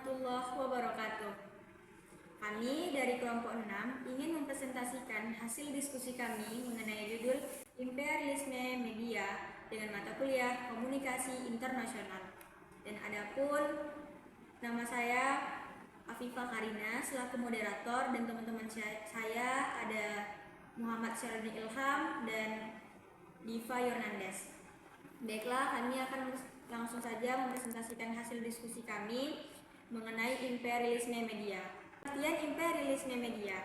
warahmatullahi wabarakatuh. Kami dari kelompok 6 ingin mempresentasikan hasil diskusi kami mengenai judul Imperialisme Media dengan mata kuliah Komunikasi Internasional. Dan adapun nama saya Afifah Karina selaku moderator, dan teman-teman saya ada Muhammad Syarudin Ilham dan Diva Yornandes. Baiklah, kami akan langsung saja mempresentasikan hasil diskusi kami mengenai imperialisme media. Pengertian imperialisme media.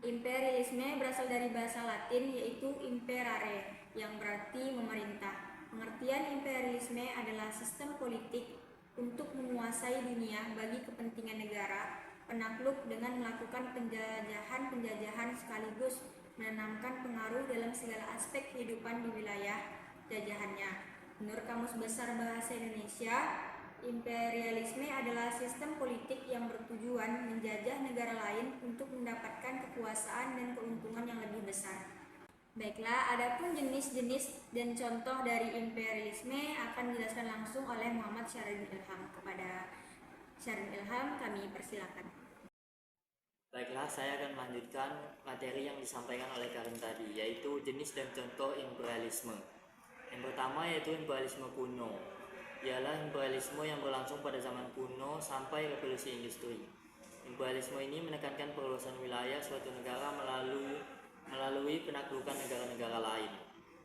Imperialisme berasal dari bahasa Latin yaitu imperare, yang berarti memerintah. Pengertian imperialisme adalah sistem politik untuk menguasai dunia bagi kepentingan negara penakluk dengan melakukan penjajahan sekaligus menanamkan pengaruh dalam segala aspek kehidupan di wilayah jajahannya. Menurut Kamus Besar Bahasa Indonesia, imperialisme adalah sistem politik yang bertujuan menjajah negara lain untuk mendapatkan kekuasaan dan keuntungan yang lebih besar. Baiklah, adapun jenis-jenis dan contoh dari imperialisme akan dijelaskan langsung oleh Muhammad Syarudin Ilham. Kepada Syarudin Ilham, kami persilakan. Baiklah, saya akan melanjutkan materi yang disampaikan oleh Karim tadi, yaitu jenis dan contoh imperialisme. Yang pertama yaitu imperialisme kuno. Ialah imperialisme yang berlangsung pada zaman kuno sampai revolusi industri. Imperialisme ini menekankan perluasan wilayah suatu negara melalui penaklukan negara-negara lain.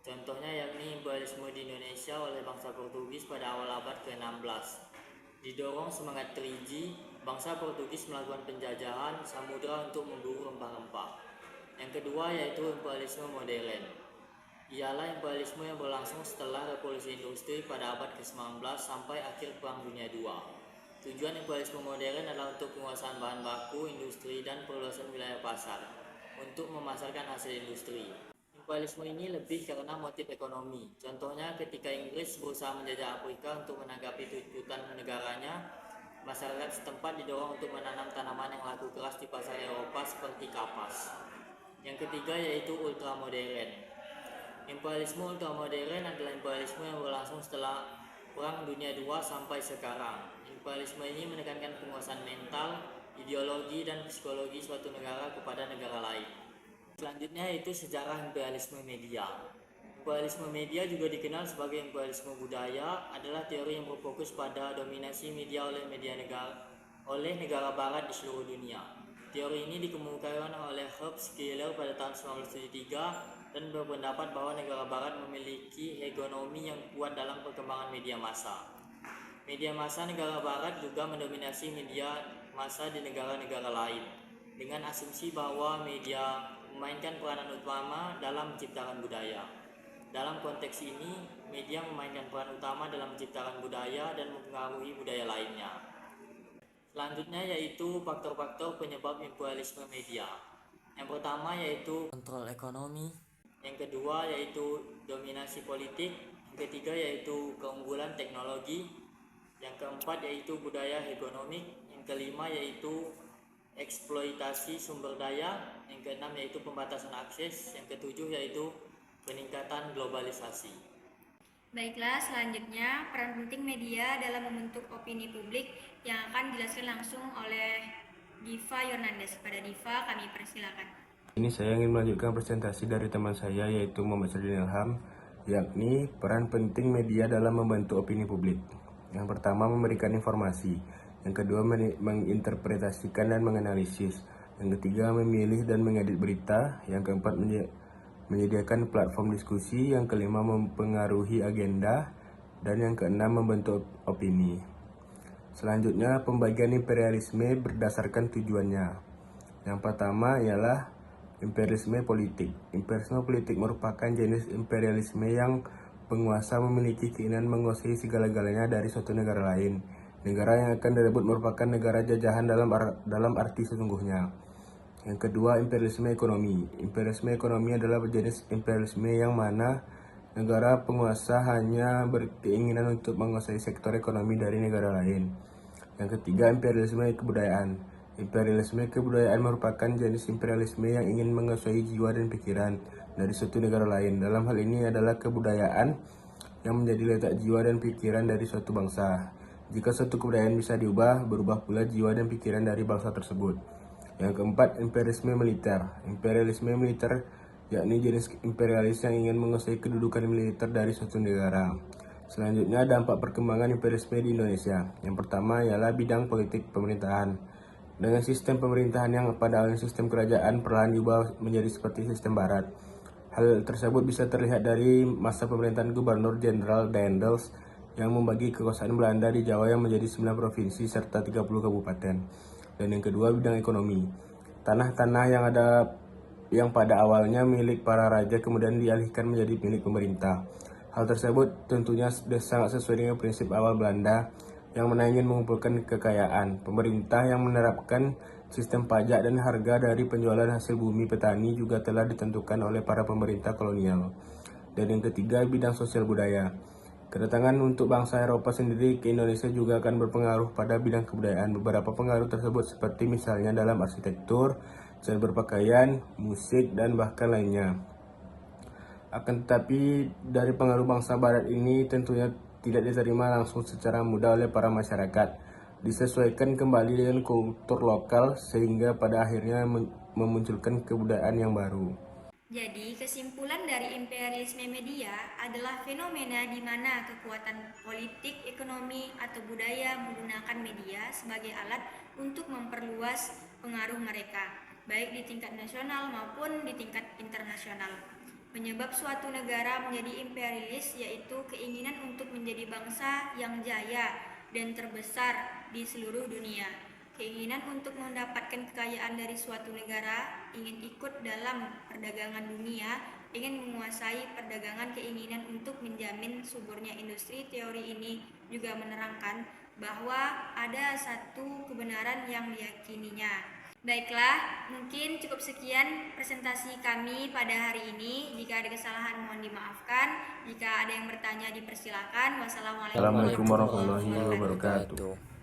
Contohnya yakni imperialisme di Indonesia oleh bangsa Portugis pada awal abad ke-16. Didorong semangat 3G, bangsa Portugis melakukan penjajahan samudra untuk memburu rempah-rempah. Yang kedua yaitu imperialisme modern. Ialah imperialisme yang berlangsung setelah revolusi industri pada abad ke-19 sampai akhir Perang Dunia II. Tujuan imperialisme modern adalah untuk penguasaan bahan baku, industri, dan perluasan wilayah pasar untuk memasarkan hasil industri. Imperialisme ini lebih karena motif ekonomi. Contohnya ketika Inggris berusaha menjajah Afrika untuk menanggapi tuntutan negaranya, masyarakat setempat didorong untuk menanam tanaman yang laku keras di pasar Eropa seperti kapas. Yang ketiga yaitu ultramodern. Imperialisme ultramodern adalah imperialisme yang berlangsung setelah Perang Dunia II sampai sekarang. Imperialisme ini menekankan penguasaan mental, ideologi, dan psikologi suatu negara kepada negara lain. Selanjutnya yaitu sejarah imperialisme media. Imperialisme media juga dikenal sebagai imperialisme budaya, adalah teori yang berfokus pada dominasi media oleh negara barat di seluruh dunia. Teori ini dikemukakan oleh Herb Skyler pada tahun 1973 dan berpendapat bahwa negara barat memiliki hegemomi yang kuat dalam perkembangan media massa. Media massa negara barat juga mendominasi media massa di negara-negara lain, dengan asumsi bahwa media memainkan peranan utama dalam menciptakan budaya. Dalam konteks ini, media memainkan peran utama dalam menciptakan budaya dan mempengaruhi budaya lainnya. Selanjutnya yaitu faktor-faktor penyebab imperialisme media. Yang pertama yaitu kontrol ekonomi, yang kedua yaitu dominasi politik, yang ketiga yaitu keunggulan teknologi, yang keempat yaitu budaya hegemonik, yang kelima yaitu eksploitasi sumber daya, yang keenam yaitu pembatasan akses, yang ketujuh yaitu peningkatan globalisasi. Baiklah, selanjutnya peran penting media dalam membentuk opini publik yang akan dijelaskan langsung oleh Diva Yornandes. Pada Diva, kami persilakan. Ini saya ingin melanjutkan presentasi dari teman saya yaitu Muhammad Syarudin Ilham, yakni peran penting media dalam membentuk opini publik. Yang pertama, memberikan informasi. Yang kedua, menginterpretasikan dan menganalisis. Yang ketiga, memilih dan mengedit berita. Yang keempat, menyediakan platform diskusi. Yang kelima, mempengaruhi agenda. Dan yang keenam, membentuk opini. Selanjutnya, pembagian imperialisme berdasarkan tujuannya. Yang pertama ialah imperialisme politik. Imperialisme politik merupakan jenis imperialisme yang penguasa memiliki keinginan menguasai segala-galanya dari suatu negara lain. Negara yang akan direbut merupakan negara jajahan dalam arti sesungguhnya. Yang kedua, imperialisme ekonomi. Imperialisme ekonomi adalah jenis imperialisme yang mana negara penguasa hanya berkeinginan untuk menguasai sektor ekonomi dari negara lain. Yang ketiga, imperialisme kebudayaan. Imperialisme kebudayaan merupakan jenis imperialisme yang ingin menguasai jiwa dan pikiran dari suatu negara lain. Dalam hal ini adalah kebudayaan yang menjadi letak jiwa dan pikiran dari suatu bangsa. Jika suatu kebudayaan bisa diubah, berubah pula jiwa dan pikiran dari bangsa tersebut. Yang keempat, imperialisme militer. Imperialisme militer yakni jenis imperialis yang ingin menguasai kedudukan militer dari suatu negara. Selanjutnya, dampak perkembangan imperialisme di Indonesia. Yang pertama ialah bidang politik pemerintahan. Dengan sistem pemerintahan yang pada awalnya sistem kerajaan perlahan diubah menjadi seperti sistem barat. Hal tersebut bisa terlihat dari masa pemerintahan Gubernur Jenderal Daendels yang membagi kekuasaan Belanda di Jawa yang menjadi 9 provinsi serta 30 kabupaten. Dan yang kedua, bidang ekonomi. Tanah-tanah yang pada awalnya milik para raja kemudian dialihkan menjadi milik pemerintah. Hal tersebut tentunya sangat sesuai dengan prinsip awal Belanda yang mana ingin mengumpulkan kekayaan. Pemerintah yang menerapkan sistem pajak dan harga dari penjualan hasil bumi petani juga telah ditentukan oleh para pemerintah kolonial. Dan yang ketiga, bidang sosial budaya. Kedatangan untuk bangsa Eropa sendiri ke Indonesia juga akan berpengaruh pada bidang kebudayaan. Beberapa pengaruh tersebut seperti misalnya dalam arsitektur, cara berpakaian, musik, dan bahkan lainnya. Akan tetapi dari pengaruh bangsa barat ini tentunya tidak diterima langsung secara mudah oleh para masyarakat. Disesuaikan kembali dengan kultur lokal sehingga pada akhirnya memunculkan kebudayaan yang baru. Jadi, kesimpulan dari imperialisme media adalah fenomena di mana kekuatan politik, ekonomi, atau budaya menggunakan media sebagai alat untuk memperluas pengaruh mereka, baik di tingkat nasional maupun di tingkat internasional. Penyebab suatu negara menjadi imperialis yaitu keinginan untuk menjadi bangsa yang jaya dan terbesar di seluruh dunia. Keinginan untuk mendapatkan kekayaan dari suatu negara, ingin ikut dalam perdagangan dunia, ingin menguasai perdagangan, keinginan untuk menjamin suburnya industri. Teori ini juga menerangkan bahwa ada satu kebenaran yang diyakininya. Baiklah, mungkin cukup sekian presentasi kami pada hari ini. Jika ada kesalahan mohon dimaafkan. Jika ada yang bertanya dipersilakan. Wassalamualaikum Assalamualaikum warahmatullahi wabarakatuh.